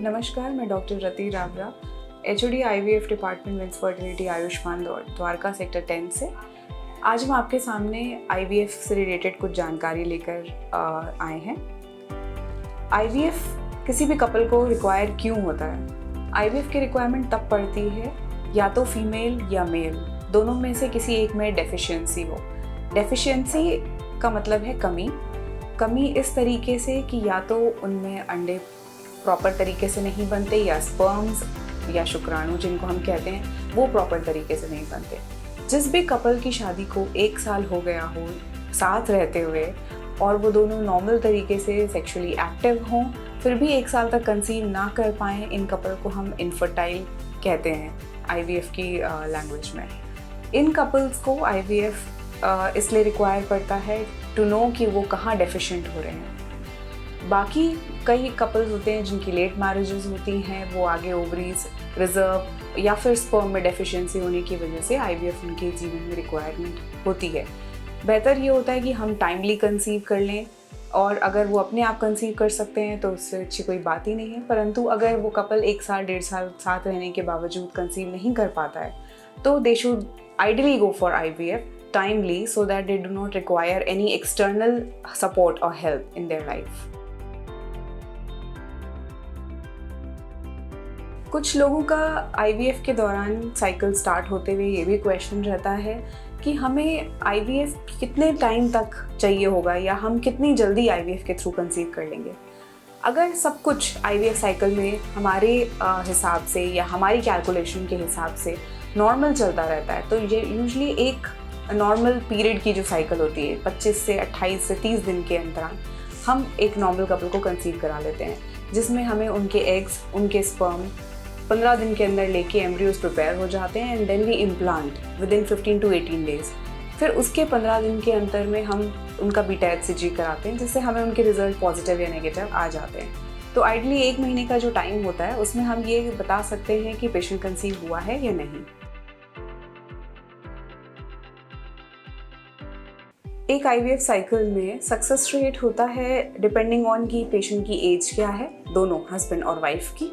नमस्कार, मैं doctor Rati Ravra, HOD IVF department Vins fertility Ayushman Dwarka sector 10 से। आज हम आपके सामने आईवीएफ से रिलेटेड कुछ जानकारी लेकर आए हैं। आईवीएफ किसी भी कपल को रिक्वायर क्यों होता है? आईवीएफ की रिक्वायरमेंट तब पड़ती है या तो फीमेल या मेल, दोनों में से किसी एक में डेफिशिएंसी हो। डेफिशिएंसी का मतलब है कमी इस तरीके से कि या तो उनमें अंडे प्रॉपर तरीके से नहीं बनते या स्पर्म्स या शुक्राणु जिनको हम कहते हैं वो प्रॉपर तरीके से नहीं बनते। जिस भी कपल की शादी को 1 साल हो गया हो साथ रहते हुए और वो दोनों नॉर्मल तरीके से सेक्सुअली एक्टिव हों, फिर भी 1 साल तक कंसीव ना कर पाएँ, इन कपल को हम इनफर्टाइल कहते हैं आईवीएफ की लैंग्वेज में। इन कपल्स को आईवीएफ इसलिए रिक्वायर पड़ता है टू नो कि वो कहाँ डेफिशिएंट हो रहे हैं। बाकी कई कपल्स होते हैं जिनकी लेट मैरिजेस होती हैं, वो आगे ओवरीज रिजर्व या फिर स्पर्म में डेफिशिएंसी होने की वजह से आईवीएफ उनके जीवन में रिक्वायरमेंट होती है। बेहतर ये होता है कि हम टाइमली कंसीव कर लें, और अगर वो अपने आप कंसीव कर सकते हैं तो उससे अच्छी कोई बात ही नहीं है। परंतु अगर वो कपल 1 साल 1.5 साल साथ रहने के बावजूद कंसीव नहीं कर पाता है तो they should ideally go for IVF timely so that they do not require any external support or help in their life. कुछ लोगों का आईवीएफ के दौरान साइकिल स्टार्ट होते हुए ये भी क्वेश्चन रहता है कि हमें आईवीएफ कितने टाइम तक चाहिए होगा या हम कितनी जल्दी आईवीएफ के थ्रू कंसीव कर लेंगे। अगर सब कुछ आईवीएफ साइकिल में हमारे हिसाब से या हमारी कैलकुलेशन के हिसाब से नॉर्मल चलता रहता है तो ये यूजुअली एक नॉर्मल पीरियड की जो साइकिल होती है 25 से 28 से 30 दिन के अंतराल हम एक नॉर्मल कपल को कंसीव करा लेते हैं, जिसमें हमें उनके एग्स, उनके स्पर्म 15 दिन के अंदर लेके एम्ब्रियोज प्रिपेयर हो जाते हैं and then we implant within 15 to 18 days. फिर उसके 15 दिन के अंतर में हम उनका बीटा एचसीजी कराते हैं, जिससे हमें उनके रिजल्ट पॉजिटिव या नेगेटिव आ जाते हैं। तो आइडली 1 महीने का जो टाइम होता है उसमें हम ये बता सकते हैं कि पेशेंट कंसीव हुआ है या नहीं। एक आईवीएफ साइकिल में सक्सेस रेट होता है डिपेंडिंग ऑन कि पेशेंट की एज क्या है, दोनों हस्बैंड और वाइफ की,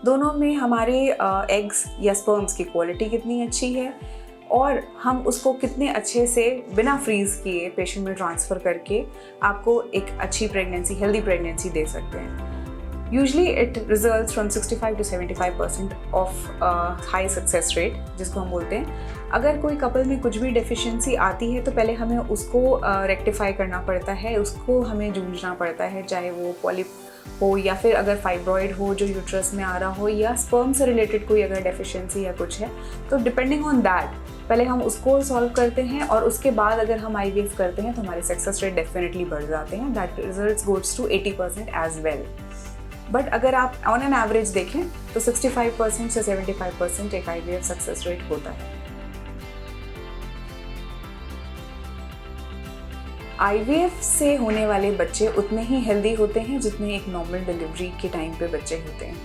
दोनों में हमारे एग्स या स्पर्म्स की क्वालिटी कितनी अच्छी है और हम उसको कितने अच्छे से बिना फ्रीज किए पेशेंट में ट्रांसफ़र करके आपको एक अच्छी प्रेगनेंसी, हेल्दी प्रेगनेंसी दे सकते हैं। Usually it results from 65 to 75% of high success rate, जिसको हम बोलते हैं। अगर कोई कपल में कुछ भी डेफिशिएंसी आती है तो पहले हमें उसको रेक्टिफाई करना पड़ता है, उसको हमें जूझना पड़ता है, चाहे वो पॉलिप हो या फिर अगर फाइब्रॉइड हो जो यूट्रस में आ रहा हो या स्पर्म से रिलेटेड कोई अगर डेफिशिएंसी या कुछ है, तो डिपेंडिंग ऑन दैट पहले हम उसको सॉल्व करते हैं और उसके बाद अगर हम आईवीएफ करते हैं तो हमारे सक्सेस रेट डेफिनेटली बढ़ जाते हैं। That results goes to 80% as well. But अगर आप ऑन एन एवरेज देखें तो 65% से 75% एक आईवीएफ सक्सेस रेट होता है। आईवीएफ से होने वाले बच्चे उतने ही हेल्दी होते हैं जितने एक नॉर्मल डिलीवरी के टाइम पे बच्चे होते हैं,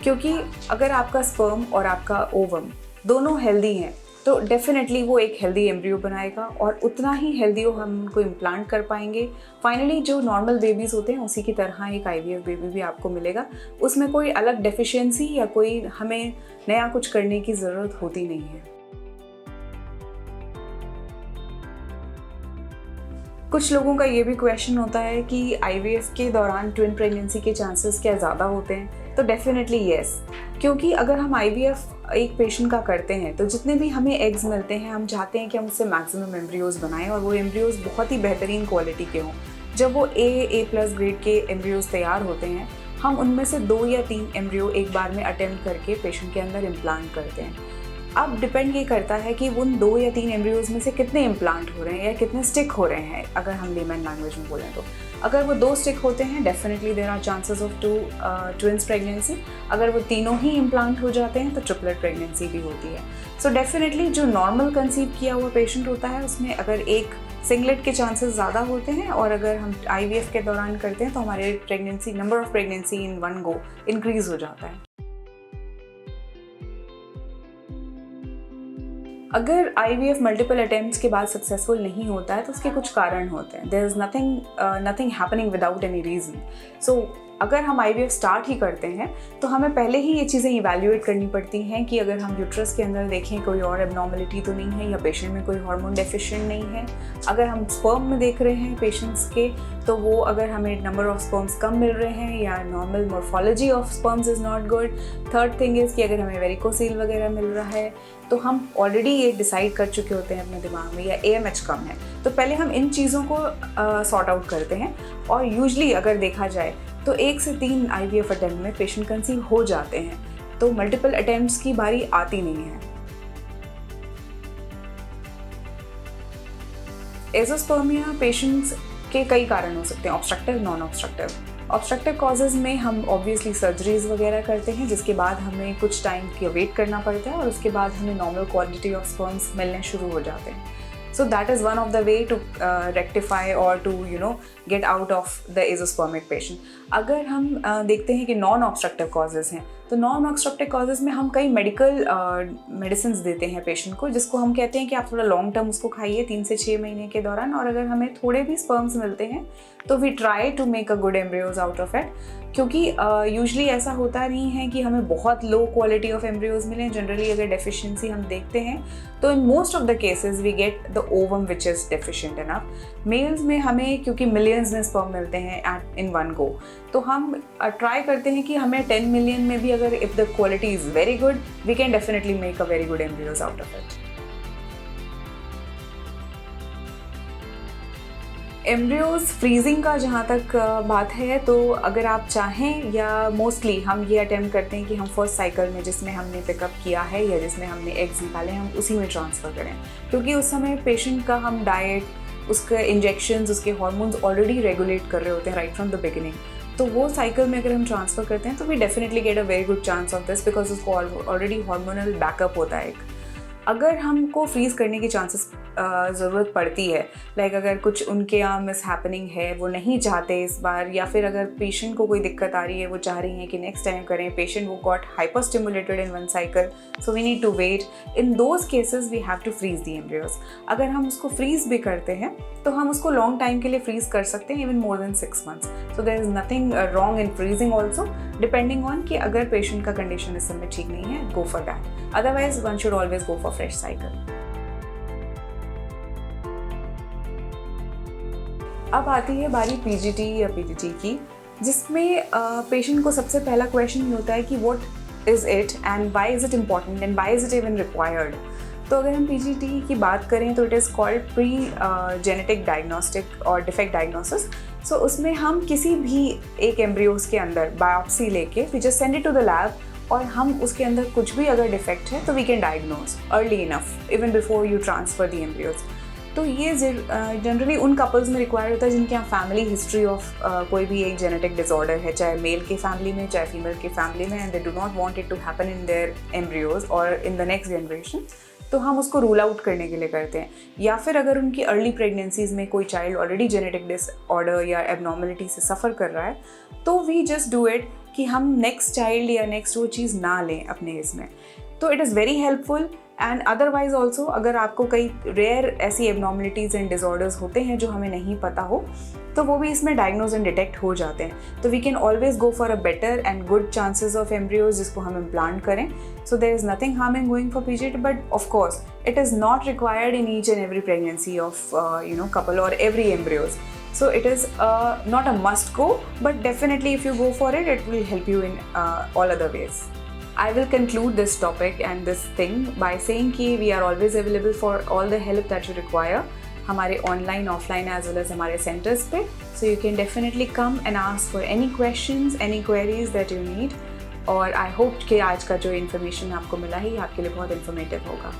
क्योंकि अगर आपका स्पर्म और आपका ओवम दोनों हेल्दी हैं तो डेफिनेटली वो एक हेल्दी एम्ब्रियो बनाएगा और उतना ही हेल्दी हम उनको इम्प्लांट कर पाएंगे। फाइनली जो नॉर्मल बेबीज़ होते हैं उसी की तरह एक आईवीएफ बेबी भी आपको मिलेगा। उसमें कोई अलग डेफिशिएंसी या कोई हमें नया कुछ करने की ज़रूरत होती नहीं है। कुछ लोगों का ये भी क्वेश्चन होता है कि आईवीएफ के दौरान ट्विन प्रेगनेंसी के चांसेस क्या ज़्यादा होते हैं? तो डेफिनेटली येस, क्योंकि अगर हम आईवीएफ एक पेशेंट का करते हैं तो जितने भी हमें एग्स मिलते हैं हम चाहते हैं कि हम उससे मैक्सिमम एम्ब्रियोज बनाएं और वो एम्ब्रियोज बहुत ही बेहतरीन क्वालिटी के हों। जब वो A+ ग्रेड के एम्ब्रियोज तैयार होते हैं हम उनमें से 2 या 3 एम्ब्रियो एक बार में अटेम्प्ट करके पेशेंट के अंदर इम्प्लांट करते हैं। अब डिपेंड ये करता है कि उन 2 या 3 एम्ब्रियोज में से कितने इम्प्लांट हो रहे हैं या कितने स्टिक हो रहे हैं। अगर हम लेमन लैंग्वेज में बोलें तो अगर वो 2 स्टिक होते हैं definitely there are chances of 2 twins pregnancy. अगर वो तीनों ही इम्प्लांट हो जाते हैं तो ट्रिपलेट प्रेगनेंसी भी होती है। सो डेफिनेटली जो नॉर्मल कंसीव किया हुआ पेशेंट होता है उसमें अगर एक सिंगलेट के चांसेस ज़्यादा होते हैं और अगर हम आईवीएफ के दौरान करते हैं तो हमारे pregnancy number of pregnancy in one go increase हो जाता है। अगर IVF मल्टीपल अटेम्प्ट्स के बाद सक्सेसफुल नहीं होता है तो उसके कुछ कारण होते हैं। There is nothing happening without any reason. So अगर हम IVF स्टार्ट ही करते हैं तो हमें पहले ही ये चीज़ें इवैल्यूएट करनी पड़ती हैं कि अगर हम यूट्रस के अंदर देखें कोई और एबनॉर्मलिटी तो नहीं है, या पेशेंट में कोई हार्मोन डेफिशिएंट नहीं है। अगर हम स्पर्म में देख रहे हैं पेशेंट्स के, तो वो अगर हमें नंबर ऑफ स्पर्म्स कम मिल रहे हैं या normal morphology of sperms is not good. Third thing is कि अगर हमें वेरिकोसील वगैरह मिल रहा है तो हम ऑलरेडी ये डिसाइड कर चुके होते हैं अपने दिमाग में, या AMH कम है। तो पहले हम इन चीज़ों को सॉर्ट आउट करते हैं, और यूजली अगर देखा जाए तो 1 से 3 IVF अटेम्प्ट में पेशेंट कंसीव हो जाते हैं, तो मल्टीपल अटेम्प्ट्स की बारी आती नहीं है। एज़ोस्पर्मिया पेशेंट्स के कई कारण हो सकते हैं, obstructive, non obstructive. Obstructive causes में हम ऑब्वियसली सर्जरीज वगैरह करते हैं, जिसके बाद हमें कुछ टाइम की वेट करना पड़ता है, और उसके बाद हमें नॉर्मल क्वांटिटी ऑफ स्पर्म्स मिलने शुरू हो जाते हैं। So that is one of the way to rectify or to get out of the azoospermic patient. अगर हम देखते हैं कि नॉन ऑब्स्ट्रक्टिव कॉजेज़ हैं, तो नॉन ऑब्स्ट्रक्टिव कॉजेज़ में हम कई मेडिकल मेडिसिन देते हैं पेशेंट को, जिसको हम कहते हैं कि आप थोड़ा लॉन्ग टर्म उसको खाइए 3 से 6 महीने के दौरान, और अगर हमें थोड़े भी स्पर्म्स मिलते हैं तो we try to make a good embryos out of it. क्योंकि यूजली ऐसा होता नहीं है कि हमें बहुत लो क्वालिटी ऑफ एम्ब्रियोज मिलें। जनरली अगर डेफिशिएंसी हम देखते हैं तो in most of the cases we get the ovum which is deficient enough. Males में हमें क्योंकि मिलियंस में स्पर्म मिलते हैं इन वन गो, तो हम ट्राई करते हैं कि हमें 10 मिलियन में भी अगर if the quality is very good, we can definitely make a very good embryos out of it. Embryos freezing का जहाँ तक बात है, तो अगर आप चाहें, या मोस्टली हम ये अटेम्प्ट करते हैं कि हम फर्स्ट साइकिल में जिसमें हमने पिकअप किया है या जिसमें हमने एग्स निकाले हैं, हम उसी में ट्रांसफ़र करें, क्योंकि उस समय पेशेंट का हम डाइट, उसके इंजेक्शंस, उसके हार्मोन्स ऑलरेडी रेगुलेट कर रहे होते हैं राइट फ्रॉम द बिगिनिंग। तो वो साइकिल में अगर हम ट्रांसफ़र करते हैं तो we definitely get a very good chance of this, because उसको ऑलरेडी हार्मोनल बैकअप होता है। अगर हमको फ्रीज़ करने की चांसेस ज़रूरत पड़ती है, लाइक अगर कुछ उनके यहाँ मिस हैपनिंग है, वो नहीं चाहते इस बार, या फिर अगर पेशेंट को कोई दिक्कत आ रही है, वो चाह रही हैं कि नेक्स्ट टाइम करें, पेशेंट वो got hyper stimulated in one cycle, so we need to wait, in those cases we have to freeze the embryos. अगर हम उसको फ्रीज़ भी करते हैं तो हम उसको लॉन्ग टाइम के लिए फ्रीज़ कर सकते हैं, even more than 6 months। So there is nothing wrong in freezing also, depending on कि अगर पेशेंट का कंडीशन इस समय ठीक नहीं है, go for that. Otherwise one should always go for fresh cycle. अब आती है बारी PGT या PGT की, जिसमें पेशेंट को सबसे पहला क्वेश्चन ये होता है कि what is it and why is it important and why is it even required. तो अगर हम PGT की बात करें तो it is called pre genetic diagnostic और डिफेक्ट डायग्नोसिस। सो उसमें हम किसी भी एक एम्ब्रियोज के अंदर बायोप्सी लेके we just send it to the lab, और हम उसके अंदर कुछ भी अगर डिफेक्ट है तो we can diagnose early enough even before you transfer the embryos. तो ये जनरली उन कपल्स में रिक्वायर होता है जिनके यहाँ फैमिली हिस्ट्री ऑफ कोई भी एक जेनेटिक डिसऑर्डर है, चाहे मेल के फैमिली में चाहे फीमेल के फैमिली में, and they do not want it to happen in their embryos और इन द नेक्स्ट जनरेशन। तो हम उसको रूल आउट करने के लिए करते हैं। या फिर अगर उनकी अर्ली प्रेगनेंसीज़ में कोई चाइल्ड ऑलरेडी जेनेटिक डिसऑर्डर या एबनॉर्मलिटी से सफ़र कर रहा है, तो वी जस्ट डू इट कि हम नेक्स्ट चाइल्ड या नेक्स्ट वो चीज़ ना लें अपने इसमें। तो it is very helpful. And otherwise also अगर आपको कई रेयर ऐसी एबनॉर्मलिटीज़ एंड डिसऑर्डर्स होते हैं जो हमें नहीं पता हो, तो वो भी इसमें डायग्नोज एंड डिटेक्ट हो जाते हैं। तो we can always go for a better and good chances of embryos जिसको हम इम्प्लांट करें। So there is nothing harm in going for PGT, but of course it is not required in each and every pregnancy of couple or every embryos. So it is not a must go, but definitely if you go for it, it will help you in all other ways. I will conclude this topic and this thing by saying कि we are always available for all the help that you require. हमारे online, offline as well as हमारे centers पे. So you can definitely come and ask for any questions, any queries that you need. और I hope कि आज का जो information आपको मिला है ये आपके लिए बहुत informative होगा.